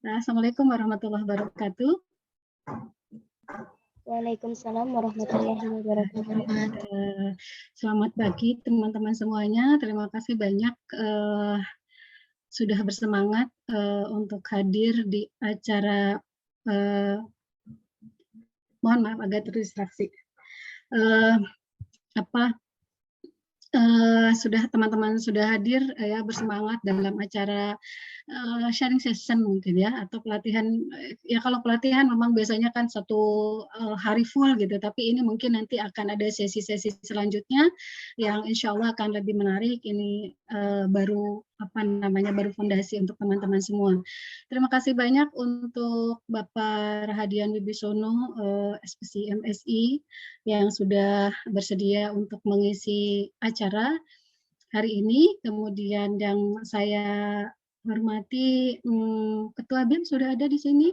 Assalamualaikum warahmatullahi wabarakatuh. Waalaikumsalam warahmatullahi wabarakatuh. Selamat pagi teman-teman semuanya. Terima kasih banyak sudah bersemangat untuk hadir di acara. Mohon maaf agak terdistraksi. Sudah teman-teman sudah hadir ya bersemangat dalam acara sharing session mungkin ya, atau pelatihan. Ya kalau pelatihan memang biasanya kan satu hari full gitu, tapi ini mungkin nanti akan ada sesi-sesi selanjutnya yang insya Allah akan lebih menarik. Ini baru baru fondasi untuk teman-teman semua. Terima kasih banyak untuk Bapak Rahadian Wibisono, SPC MSI, yang sudah bersedia untuk mengisi acara hari ini. Kemudian yang saya hormati, Ketua BEM sudah ada di sini?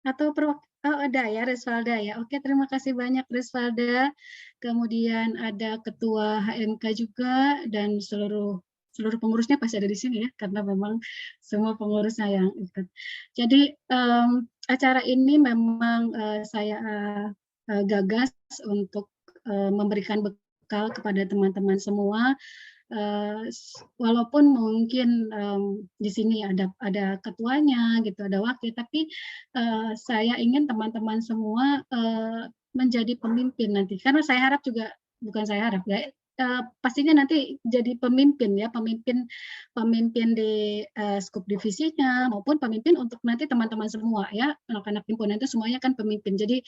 Atau ada ya, Resvalda ya. Oke, terima kasih banyak Resvalda. Kemudian ada Ketua HMK juga, dan seluruh pengurusnya pasti ada di sini ya, karena memang semua pengurusnya yang ikut. Jadi acara ini memang saya gagas untuk memberikan bekal kepada teman-teman semua. Walaupun mungkin di sini ada ketuanya gitu, ada wakil, tapi saya ingin teman-teman semua menjadi pemimpin nanti, karena saya harap juga, bukan saya harap ya, pastinya nanti jadi pemimpin ya, pemimpin di skup divisinya maupun pemimpin untuk nanti teman-teman semua ya, anak-anak himpunan itu semuanya kan pemimpin. Jadi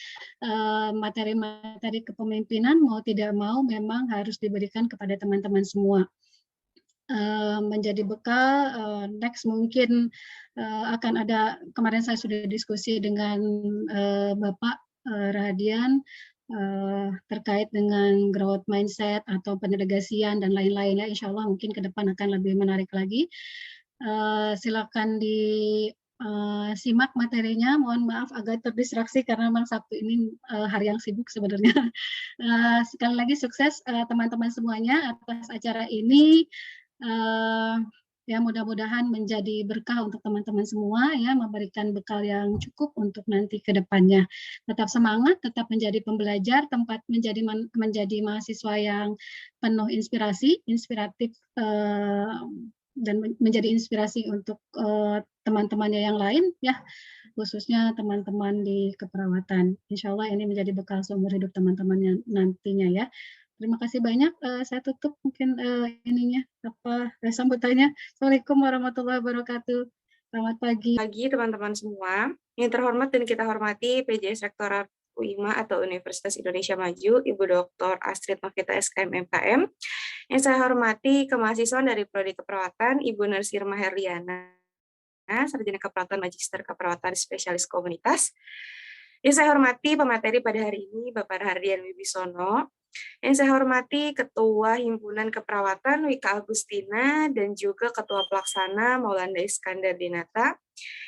materi-materi kepemimpinan mau tidak mau memang harus diberikan kepada teman-teman semua. Menjadi bekal, next mungkin akan ada, kemarin saya sudah diskusi dengan Bapak Rahadian terkait dengan growth mindset atau pendelegasian dan lain-lain ya, insya Allah mungkin ke depan akan lebih menarik lagi. Silakan simak materinya. Mohon maaf agak terdistraksi karena memang Sabtu ini hari yang sibuk sebenarnya. Sekali lagi sukses teman-teman semuanya atas acara ini. Ya mudah-mudahan menjadi berkah untuk teman-teman semua ya, memberikan bekal yang cukup untuk nanti ke depannya. Tetap semangat, tetap menjadi pembelajar, tempat menjadi mahasiswa yang penuh inspirasi, inspiratif, dan menjadi inspirasi untuk teman-temannya yang lain ya, khususnya teman-teman di keperawatan. Insya Allah ini menjadi bekal seumur hidup teman-teman nantinya ya. Terima kasih banyak. Saya tutup mungkin sambutannya. Assalamualaikum warahmatullahi wabarakatuh. Selamat pagi. Pagi teman-teman semua. Yang terhormat dan kita hormati PJS Rektorat UIMA atau Universitas Indonesia Maju, Ibu Dr. Astrid Novita SKM MKM. Yang saya hormati kemahasiswaan dari Prodi Keperawatan, Ibu Nursi Irma Herliana, Sarjana Keperawatan Magister Keperawatan Spesialis Komunitas. Yang saya hormati pemateri pada hari ini, Bapak Rahadian Wibisono. Yang saya hormati Ketua Himpunan Keperawatan Wika Agustina dan juga Ketua Pelaksana Maulanda Iskandar Dinata.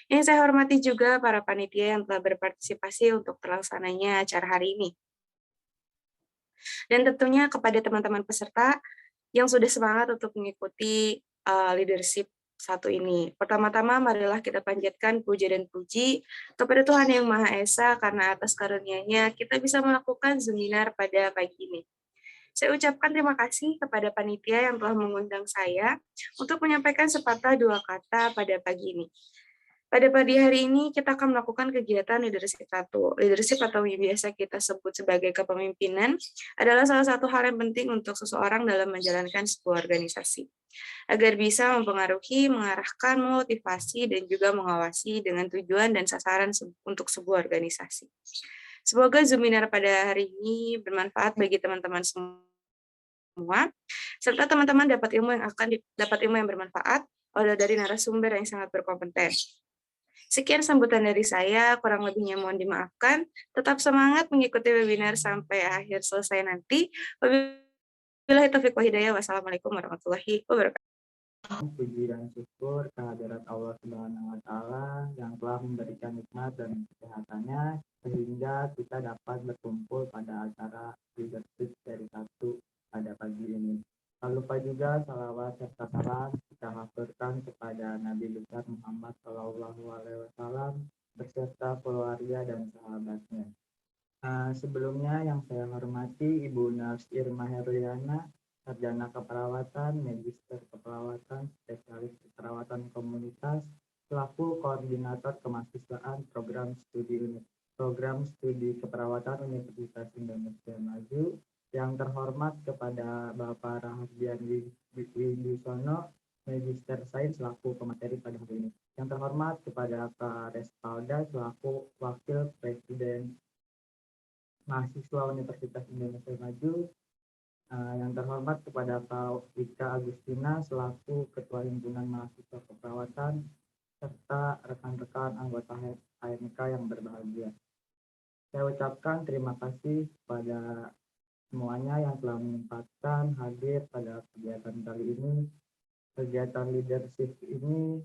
Yang saya hormati juga para panitia yang telah berpartisipasi untuk terlaksananya acara hari ini. Dan tentunya kepada teman-teman peserta yang sudah semangat untuk mengikuti leadership satu ini. Pertama-tama marilah kita panjatkan puja dan puji kepada Tuhan Yang Maha Esa, karena atas karunia-Nya kita bisa melakukan seminar pada pagi ini. Saya ucapkan terima kasih kepada panitia yang telah mengundang saya untuk menyampaikan sepatah dua kata pada pagi ini. Pada pagi hari ini kita akan melakukan kegiatan leadership 1. Leadership atau yang biasa kita sebut sebagai kepemimpinan adalah salah satu hal yang penting untuk seseorang dalam menjalankan sebuah organisasi, agar bisa mempengaruhi, mengarahkan, memotivasi, dan juga mengawasi dengan tujuan dan sasaran untuk sebuah organisasi. Semoga Zoominar pada hari ini bermanfaat bagi teman-teman semua, serta teman-teman dapat ilmu yang bermanfaat dari narasumber yang sangat berkompeten. Sekian sambutan dari saya, kurang lebihnya mohon dimaafkan. Tetap semangat mengikuti webinar sampai akhir selesai nanti. Wabillahi taufiq wa hidayah. Wassalamualaikum warahmatullahi wabarakatuh. Puji dan syukur kehadirat Allah Subhanahu wa Ta'ala yang telah memberikan nikmat dan kesehatannya sehingga kita dapat berkumpul pada acara leadership seri 1 pada pagi ini. Tak lupa juga salawat serta salam kita kita haturkan kepada Nabi besar Muhammad SAW beserta keluarga dan sahabatnya. Sebelumnya yang saya hormati Ibu Nurse Irma Herliana, Sarjana Keperawatan, Magister Keperawatan, Spesialis Keperawatan Komunitas, selaku Koordinator Kemahasiswaan Program Studi Keperawatan Universitas Indonesia Maju. Yang terhormat kepada Bapak Rahardian Wibisono, Magister Sains selaku pemateri pada hari ini. Yang terhormat kepada Pak Respalda selaku Wakil Presiden Mahasiswa Universitas Indonesia Maju. Yang terhormat kepada Pak Wika Agustina selaku Ketua Himpunan Mahasiswa Keperawatan serta rekan-rekan anggota HMK yang berbahagia. Saya ucapkan terima kasih kepada semuanya yang telah menyempatkan hadir pada kegiatan kali ini. Kegiatan leadership ini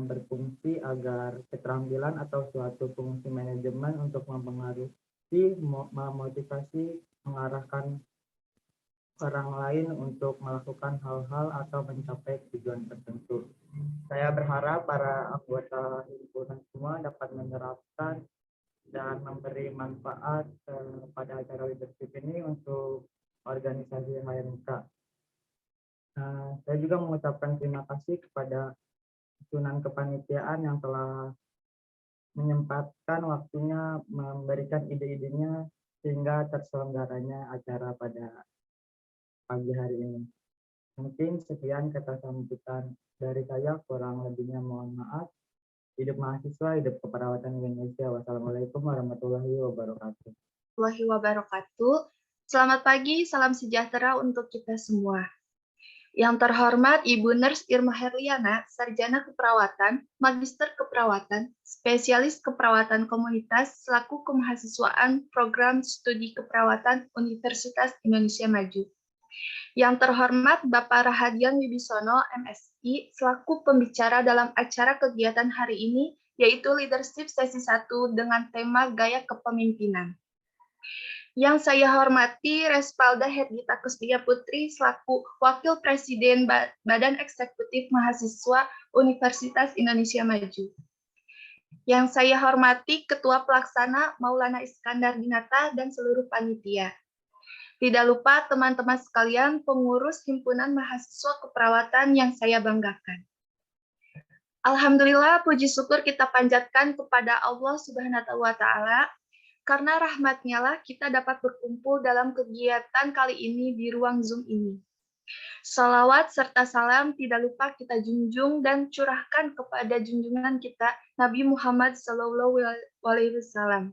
berfungsi agar keterampilan atau suatu fungsi manajemen untuk mempengaruhi, memotivasi, mengarahkan orang lain untuk melakukan hal-hal atau mencapai tujuan tertentu. Saya berharap para anggota himpunan semua dapat menerapkan dan memberi manfaat pada acara leadership ini untuk organisasi HMK. Saya juga mengucapkan terima kasih kepada susunan kepanitiaan yang telah menyempatkan waktunya memberikan ide-idenya sehingga terselenggaranya acara pada pagi hari ini. Mungkin sekian kata sambutan dari saya, kurang lebihnya mohon maaf. Hidup mahasiswa, hidup keperawatan Indonesia. Wassalamualaikum warahmatullahi wabarakatuh. Selamat pagi, salam sejahtera untuk kita semua. Yang terhormat Ibu Nurse Irma Herliana, Sarjana Keperawatan, Magister Keperawatan, Spesialis Keperawatan Komunitas, selaku Kemahasiswaan Program Studi Keperawatan Universitas Indonesia Maju. Yang terhormat Bapak Rahadian Wibisono, MSI, selaku pembicara dalam acara kegiatan hari ini, yaitu Leadership Sesi 1 dengan tema Gaya Kepemimpinan. Yang saya hormati Respalda Hergita Kustia Putri, selaku Wakil Presiden Badan Eksekutif Mahasiswa Universitas Indonesia Maju. Yang saya hormati Ketua Pelaksana Maulana Iskandar Dinata dan seluruh panitia. Tidak lupa teman-teman sekalian pengurus Himpunan Mahasiswa Keperawatan yang saya banggakan. Alhamdulillah, puji syukur kita panjatkan kepada Allah Subhanahu wa Ta'ala, karena rahmat-Nya lah kita dapat berkumpul dalam kegiatan kali ini di ruang Zoom ini. Salawat serta salam tidak lupa kita junjung dan curahkan kepada junjungan kita Nabi Muhammad SAW.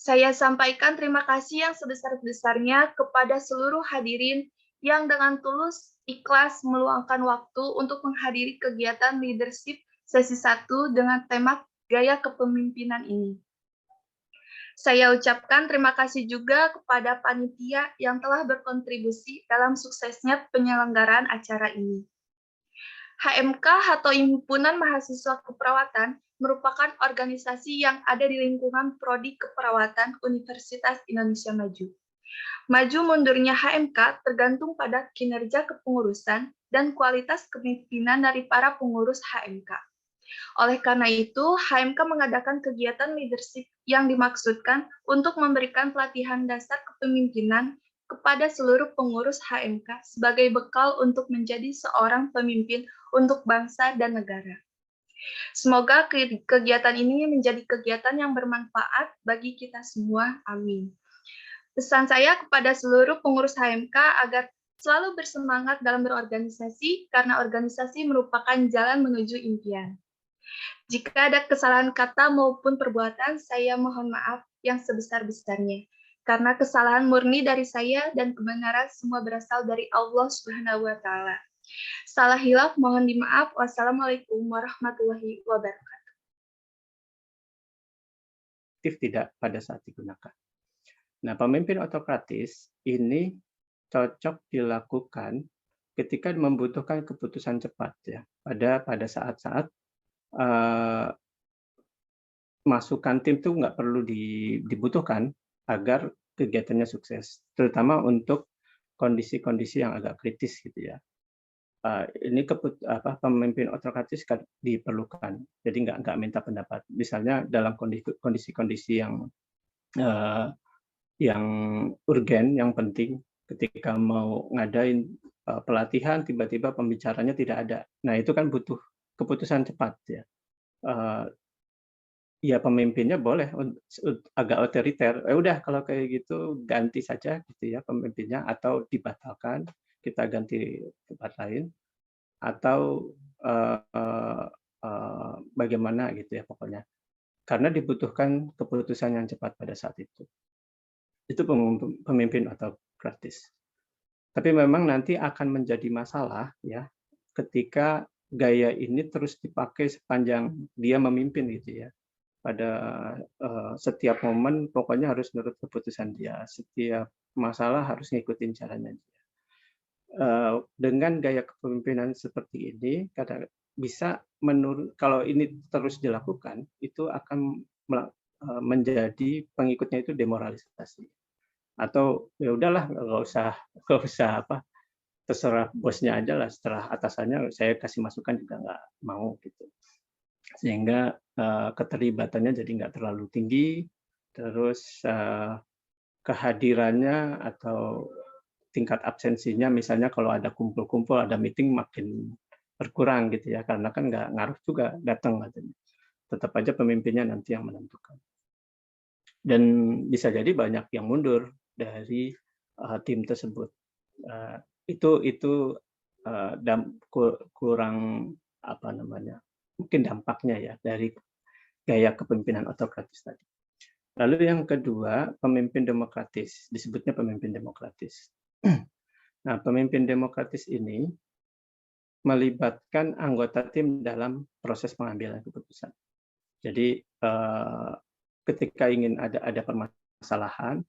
Saya sampaikan terima kasih yang sebesar-besarnya kepada seluruh hadirin yang dengan tulus ikhlas meluangkan waktu untuk menghadiri kegiatan leadership sesi 1 dengan tema Gaya Kepemimpinan ini. Saya ucapkan terima kasih juga kepada panitia yang telah berkontribusi dalam suksesnya penyelenggaraan acara ini. HMK atau Himpunan Mahasiswa Keperawatan merupakan organisasi yang ada di lingkungan Prodi Keperawatan Universitas Indonesia Maju. Maju mundurnya HMK tergantung pada kinerja kepengurusan dan kualitas kepemimpinan dari para pengurus HMK. Oleh karena itu, HMK mengadakan kegiatan leadership yang dimaksudkan untuk memberikan pelatihan dasar kepemimpinan kepada seluruh pengurus HMK sebagai bekal untuk menjadi seorang pemimpin untuk bangsa dan negara. Semoga kegiatan ini menjadi kegiatan yang bermanfaat bagi kita semua. Amin. Pesan saya kepada seluruh pengurus HMK agar selalu bersemangat dalam berorganisasi, karena organisasi merupakan jalan menuju impian. Jika ada kesalahan kata maupun perbuatan, saya mohon maaf yang sebesar-besarnya. Karena kesalahan murni dari saya dan kebenaran semua berasal dari Allah Subhanahu wa Ta'ala. Salah hilaf mohon dimaaf. Wassalamualaikum warahmatullahi wabarakatuh. Tidak pada saat digunakan. Nah, pemimpin otokratis ini cocok dilakukan ketika membutuhkan keputusan cepat ya. Pada saat-saat masukan tim itu nggak perlu dibutuhkan agar kegiatannya sukses, terutama untuk kondisi-kondisi yang agak kritis gitu ya. ini pemimpin otoritaris diperlukan. Jadi nggak minta pendapat. Misalnya dalam kondisi-kondisi yang urgen, yang penting, ketika mau ngadain pelatihan, tiba-tiba pembicaranya tidak ada. Nah itu kan butuh keputusan cepat ya. Ya pemimpinnya boleh agak otoriter. Udah kalau kayak gitu ganti saja gitu ya pemimpinnya, atau dibatalkan, kita ganti tempat lain, atau bagaimana gitu ya pokoknya. Karena dibutuhkan keputusan yang cepat pada saat itu. Itu pemimpin otoritaris. Tapi memang nanti akan menjadi masalah ya ketika gaya ini terus dipakai sepanjang dia memimpin gitu ya. Pada setiap momen pokoknya harus menurut keputusan dia, setiap masalah harus ngikutin caranya dia. Dengan gaya kepemimpinan seperti ini, kadang bisa kalau ini terus dilakukan, itu akan menjadi pengikutnya itu demoralisasi. Atau ya udahlah nggak usah terserah bosnya aja lah, setelah atasannya saya kasih masukan juga nggak mau gitu. Sehingga keterlibatannya jadi nggak terlalu tinggi, terus kehadirannya atau tingkat absensinya, misalnya kalau ada kumpul-kumpul, ada meeting makin berkurang gitu ya, karena kan nggak ngaruh juga datang katanya. Tetap aja pemimpinnya nanti yang menentukan. Dan bisa jadi banyak yang mundur dari tim tersebut. Itu kurang mungkin dampaknya ya dari gaya kepemimpinan otoritaris tadi. Lalu yang kedua, pemimpin demokratis, disebutnya pemimpin demokratis. Nah, pemimpin demokratis ini melibatkan anggota tim dalam proses pengambilan keputusan. Jadi ketika ingin ada permasalahan,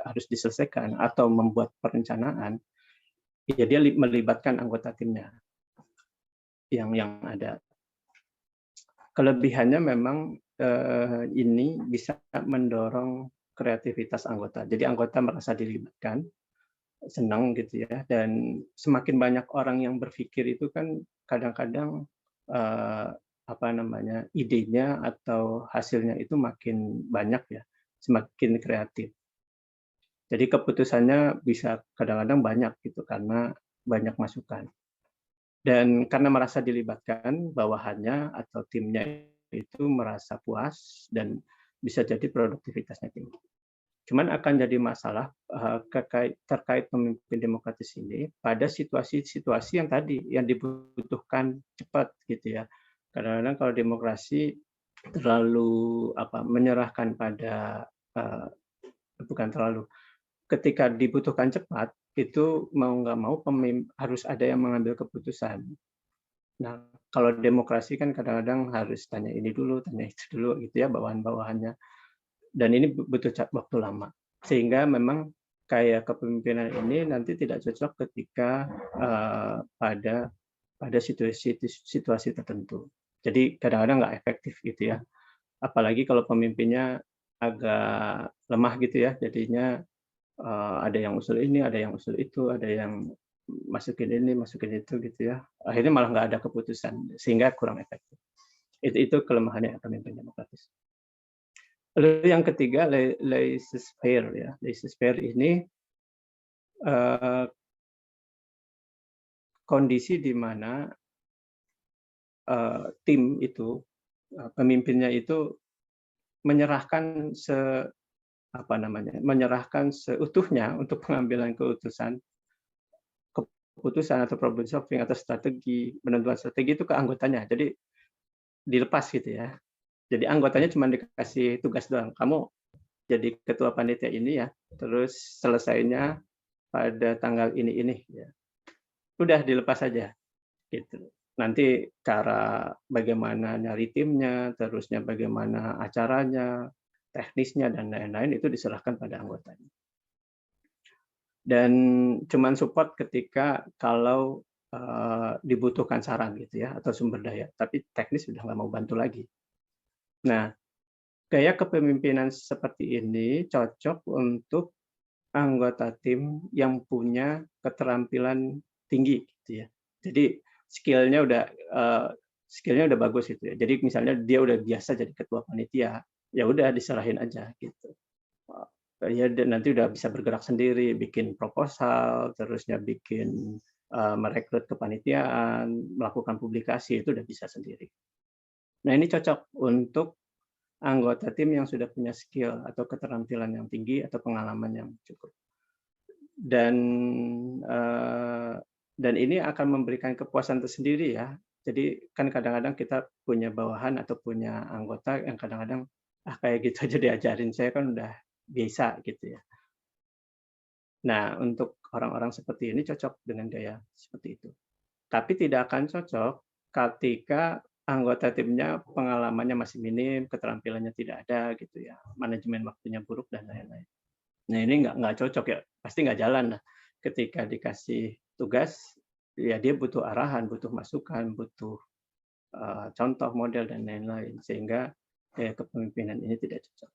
harus diselesaikan atau membuat perencanaan, ya dia melibatkan anggota timnya yang ada. Kelebihannya memang ini bisa mendorong kreativitas anggota. Jadi anggota merasa dilibatkan, senang gitu ya. Dan semakin banyak orang yang berpikir itu kan kadang-kadang idenya atau hasilnya itu makin banyak ya, semakin kreatif. Jadi keputusannya bisa kadang-kadang banyak gitu karena banyak masukan. Dan karena merasa dilibatkan, bawahannya atau timnya itu merasa puas dan bisa jadi produktivitasnya tinggi. Cuman akan jadi masalah terkait pemimpin demokratis ini pada situasi-situasi yang tadi yang dibutuhkan cepat gitu ya. Kadang-kadang kalau demokrasi terlalu menyerahkan pada ketika dibutuhkan cepat, itu mau nggak mau harus ada yang mengambil keputusan. Nah, kalau demokrasi kan kadang-kadang harus tanya ini dulu, tanya itu dulu gitu ya, bawahan-bawahannya. Dan ini butuh waktu lama. Sehingga memang kayak kepemimpinan ini nanti tidak cocok ketika pada situasi tertentu. Jadi kadang-kadang nggak efektif gitu ya. Apalagi kalau pemimpinnya agak lemah gitu ya, jadinya ada yang usul ini, ada yang usul itu, ada yang masukin ini, masukin itu gitu ya. Akhirnya malah nggak ada keputusan, sehingga kurang efektif. Itu kelemahannya pemimpin demokratis. Lalu yang ketiga, laissez-faire ya. Laissez-faire ini kondisi di mana tim itu, pemimpinnya itu menyerahkan seutuhnya untuk pengambilan keputusan atau problem solving atau penentuan strategi itu ke anggotanya. Jadi dilepas gitu ya. Jadi anggotanya cuma dikasih tugas doang. Kamu jadi ketua panitia ini ya, terus selesainya pada tanggal ini ya. Udah dilepas aja gitu. Nanti cara bagaimana nyari timnya, terusnya bagaimana acaranya, teknisnya dan lain-lain itu diserahkan pada anggotanya. Dan cuman support ketika kalau dibutuhkan saran gitu ya atau sumber daya, tapi teknis sudah nggak mau bantu lagi. Nah, gaya kepemimpinan seperti ini cocok untuk anggota tim yang punya keterampilan tinggi gitu ya. Jadi skillnya udah bagus gitu ya. Jadi misalnya dia udah biasa jadi ketua panitia, ya udah diserahin aja gitu. Ya nanti udah bisa bergerak sendiri, bikin proposal, terusnya bikin merekrut kepanitiaan, melakukan publikasi, itu udah bisa sendiri. Nah, ini cocok untuk anggota tim yang sudah punya skill atau keterampilan yang tinggi atau pengalaman yang cukup. Dan ini akan memberikan kepuasan tersendiri ya. Jadi kan kadang-kadang kita punya bawahan atau punya anggota yang kadang-kadang kayak gitu aja diajarin, saya kan udah biasa gitu ya. Nah, untuk orang-orang seperti ini cocok dengan gaya seperti itu. Tapi tidak akan cocok ketika anggota timnya pengalamannya masih minim, keterampilannya tidak ada gitu ya, manajemen waktunya buruk dan lain-lain. Nah, ini nggak cocok ya, pasti nggak jalan lah. Ketika dikasih tugas, ya dia butuh arahan, butuh masukan, butuh contoh, model dan lain-lain, sehingga gaya kepemimpinan ini tidak cocok.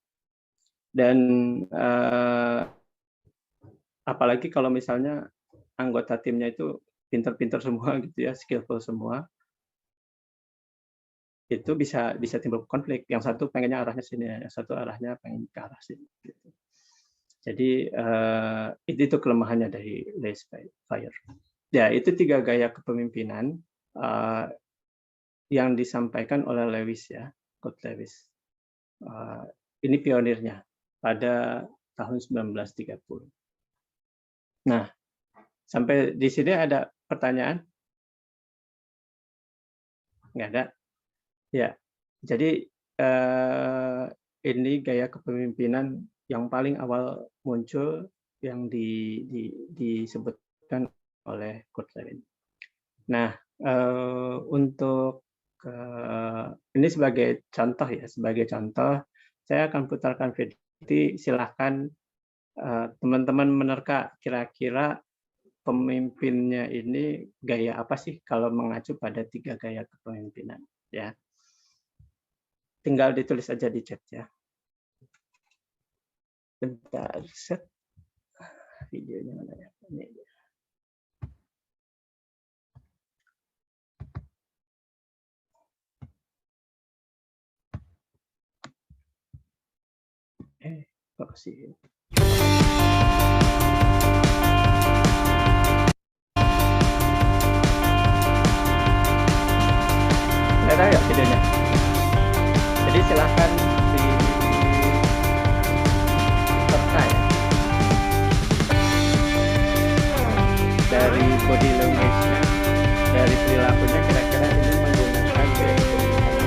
Dan apalagi kalau misalnya anggota timnya itu pinter-pinter semua gitu ya, skillful semua, itu bisa timbul konflik. Yang satu pengennya arahnya sini, yang satu arahnya pengen ke arah sini. Gitu. Jadi itu kelemahannya dari Lace Fire. Ya, itu 3 gaya kepemimpinan yang disampaikan oleh Lewis ya, Coach Lewis. Ini pionirnya pada tahun 1930. Nah, sampai di sini ada pertanyaan? Nggak ada? Ya, jadi ini gaya kepemimpinan yang paling awal muncul yang disebutkan oleh Kurt Lewin. Nah, untuk ini sebagai contoh ya, saya akan putarkan video. Silahkan teman-teman menerka kira-kira pemimpinnya ini gaya apa sih kalau mengacu pada 3 gaya kepemimpinan ya. Tinggal ditulis aja di chat ya. Bentar, set videonya mana ya? Ini dia. Kok sih? Ada nggak videonya? Jadi silahkan diterka ya. Dari body language-nya, dari perilakunya kira-kira ini menggunakan gaya kepemimpinan.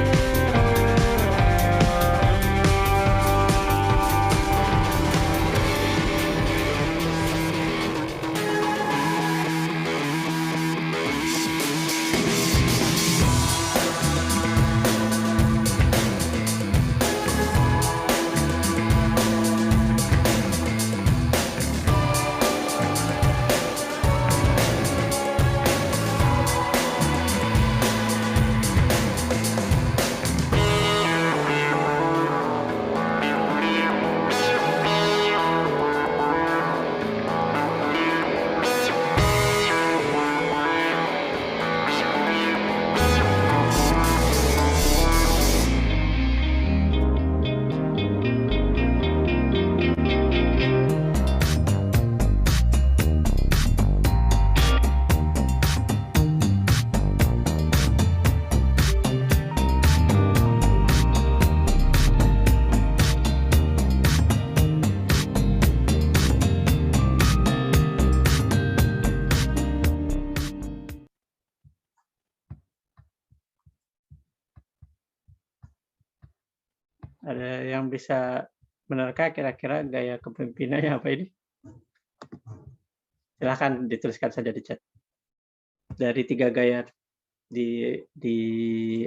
Ada yang bisa menerka kira-kira gaya kepemimpinannya apa ini? Silahkan dituliskan saja di chat. Dari 3 gaya di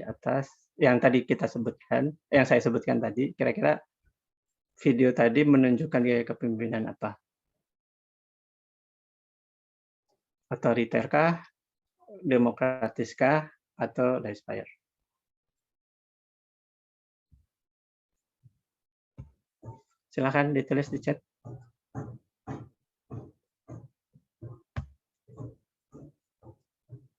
atas yang tadi kita sebutkan, yang saya sebutkan tadi, kira-kira video tadi menunjukkan gaya kepemimpinan apa? Otoriterkah, demokratiskah, atau laissez-faire? Silakan ditulis di chat.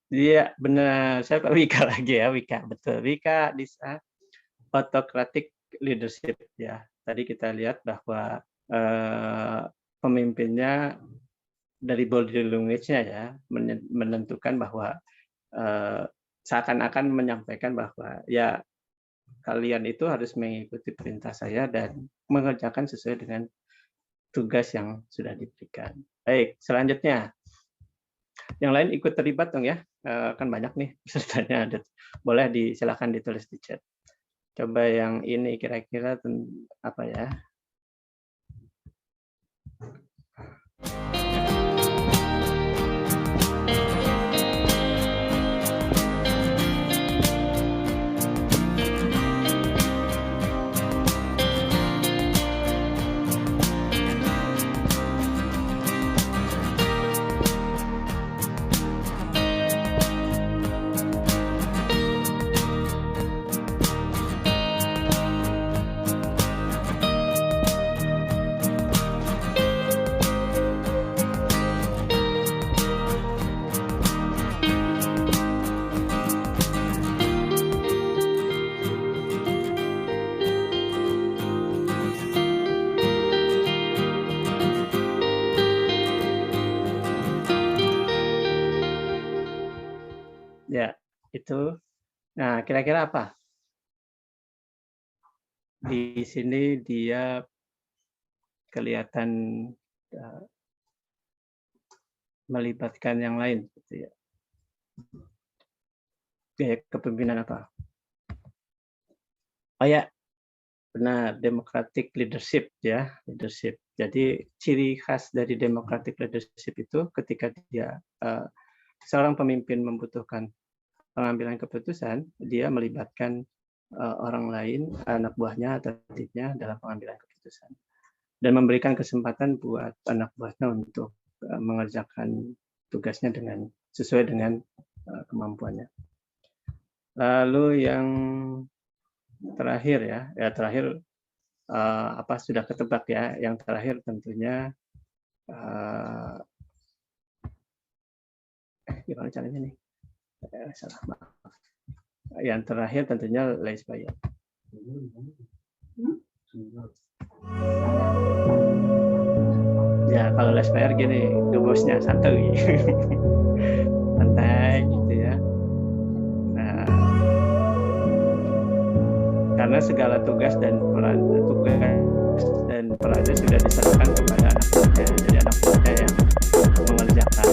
Iya, benar. Saya Pak Wika lagi ya, Wika. Betul, Wika Disa. Autocratic leadership ya. Tadi kita lihat bahwa pemimpinnya dari body language-nya ya menentukan bahwa seakan-akan menyampaikan bahwa ya kalian itu harus mengikuti perintah saya dan mengerjakan sesuai dengan tugas yang sudah diberikan. Baik, selanjutnya. Yang lain ikut terlibat dong ya, kan banyak nih pesertanya. Boleh silakan ditulis di chat. Coba yang ini kira-kira apa ya? Ya, itu. Nah, kira-kira apa? Di sini dia kelihatan melibatkan yang lain, gitu ya. Gaya kepemimpinan apa? Oh ya, benar, democratic leadership ya, leadership. Jadi ciri khas dari democratic leadership itu ketika dia seorang pemimpin membutuhkan pengambilan keputusan, dia melibatkan orang lain, anak buahnya atau timnya dalam pengambilan keputusan, dan memberikan kesempatan buat anak buahnya untuk mengerjakan tugasnya sesuai dengan kemampuannya. Lalu yang terakhir ya terakhir apa sudah ketebak ya? Yang terakhir tentunya gimana caranya nih? Salah, maaf. Yang terakhir tentunya laissez-faire. Ya kalau laissez-faire gini, bosnya santai, santai gitu ya. Nah, karena segala tugas dan perannya sudah diserahkan kepada anak buahnya, jadi anak buahnya yang mengerjakan.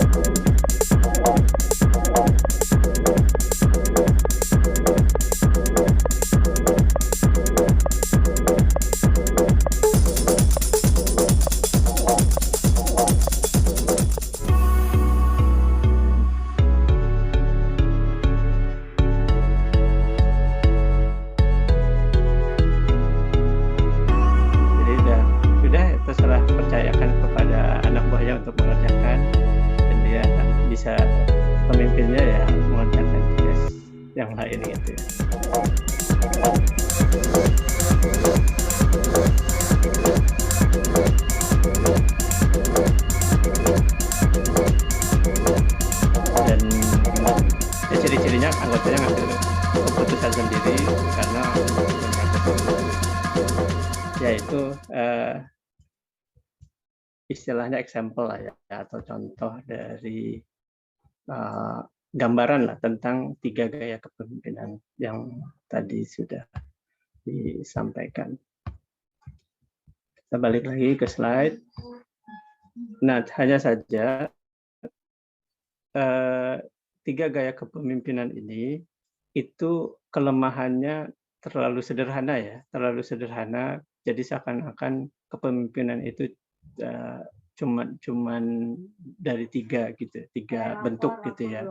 Pemimpinnya ya mengerjakan tugas yang lain gitu ya. Dan ya, ciri-cirinya anggotanya ngambil keputusan sendiri karena yaitu istilahnya example lah ya, atau contoh dari gambaran lah tentang 3 gaya kepemimpinan yang tadi sudah disampaikan. Kita balik lagi ke slide. Nah, hanya saja 3 gaya kepemimpinan ini itu kelemahannya terlalu sederhana ya, terlalu sederhana. Jadi seakan-akan kepemimpinan itu cuman dari 3 gitu, 3 bentuk gitu ya.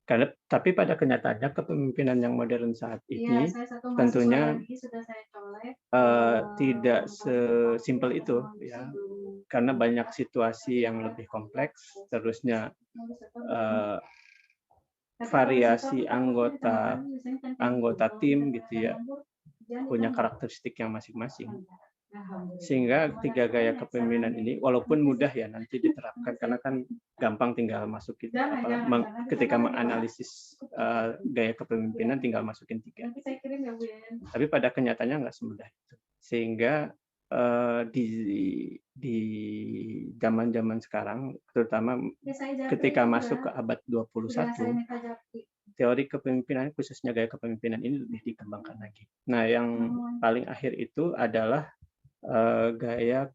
Karena tapi pada kenyataannya kepemimpinan yang modern saat ini tentunya tidak sesimpel itu ya, karena banyak situasi yang lebih kompleks, terusnya variasi anggota tim gitu ya, punya karakteristik yang masing-masing. Sehingga 3 gaya kepemimpinan ini walaupun mudah ya nanti diterapkan karena kan gampang tinggal masukin ketika menganalisis gaya kepemimpinan tinggal masukin 3. Tapi pada kenyataannya nggak semudah itu. Sehingga di zaman-zaman sekarang, terutama ketika masuk ke abad 21, teori kepemimpinan khususnya gaya kepemimpinan ini lebih dikembangkan lagi. Nah, yang paling akhir itu adalah gaya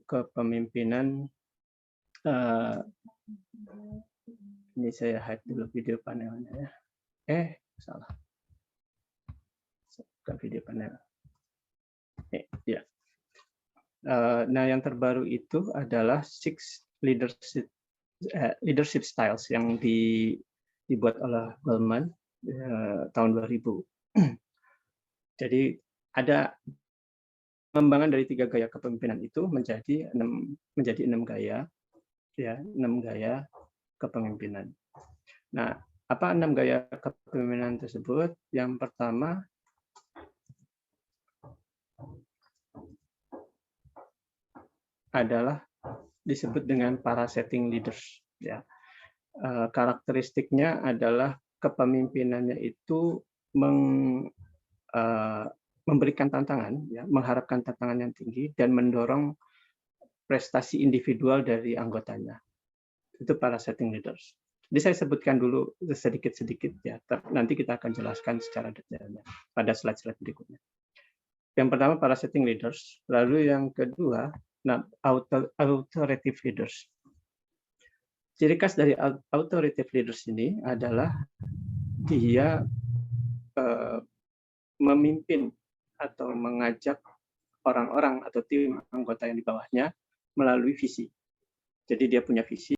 kepemimpinan. Ini saya hide dulu video panelnya ya. Salah. Bukan video panel. Ya. Nah, yang terbaru itu adalah 6 leadership styles yang dibuat oleh Goleman tahun 2000. Jadi ada pengembangan dari 3 gaya kepemimpinan itu menjadi 6 gaya. Ya, 6 gaya kepemimpinan. Nah, apa 6 gaya kepemimpinan tersebut? Yang pertama adalah disebut dengan parasetting leaders. Ya, karakteristiknya adalah kepemimpinannya itu memberikan tantangan, ya, mengharapkan tantangan yang tinggi dan mendorong prestasi individual dari anggotanya. Itu parasetting leaders. Jadi saya sebutkan dulu sedikit-sedikit ya. Nanti kita akan jelaskan secara detailnya pada slide-slide berikutnya. Yang pertama parasetting leaders, lalu yang kedua authoritative leaders. Ciri khas dari authoritative leaders ini adalah dia memimpin atau mengajak orang-orang atau tim anggota yang di bawahnya melalui visi. Jadi dia punya visi